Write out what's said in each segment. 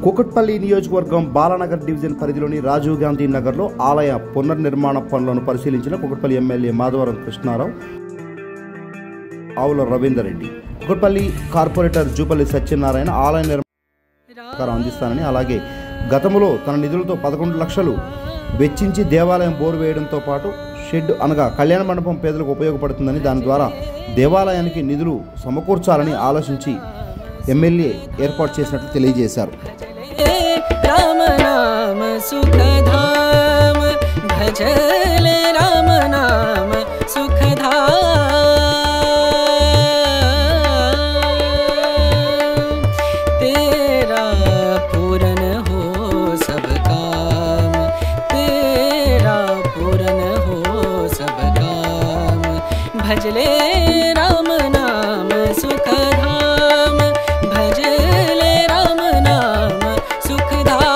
కూకట్పల్లి నియోజకవర్గం బాలానగర్ డివిజన్ పరిధిలోని రాజీవ్ గాంధీ నగర్లో ఆలయ పునర్నిర్మాణ పనులను పరిశీలించిన కూకట్పల్లి ఎమ్మెల్యే మాధవరం కృష్ణారావు, ఆవుల రవీందర్ రెడ్డి. కూకట్పల్లి కార్పొరేటర్ జూపల్లి సత్యనారాయణ ఆలయ నిర్మాణం అందిస్తానని, అలాగే గతంలో తన నిధులతో 11 లక్షలు వెచ్చించి దేవాలయం బోరు వేయడంతో పాటు షెడ్ అనగా కళ్యాణ మండపం పేదలకు ఉపయోగపడుతుందని, దాని ద్వారా దేవాలయానికి నిధులు సమకూర్చాలని ఆలోచించి ఎమ్మెల్యే ఏర్పాటు చేసినట్లు తెలియజేశారు. రామ నామ సుఖధామ భజలే రామ నామ సుఖధామ तेरा पूरन हो सब काम, तेरा पूरन हो सब काम, भजले राम नाम सुखधाम, भजले राम नाम सुखधाम.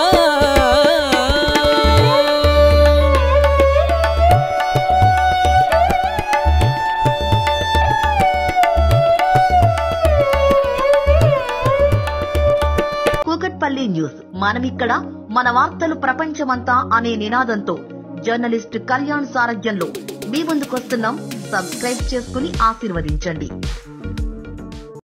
కూకట్పల్లి న్యూస్, మనమిక్కడ మన వార్తలు ప్రపంచమంతా అనే నినాదంతో జర్నలిస్ట్ కళ్యాణ్ సారథ్యంలో మీ ముందుకొస్తున్నాం. సబ్స్క్రైబ్ చేసుకుని ఆశీర్వదించండి.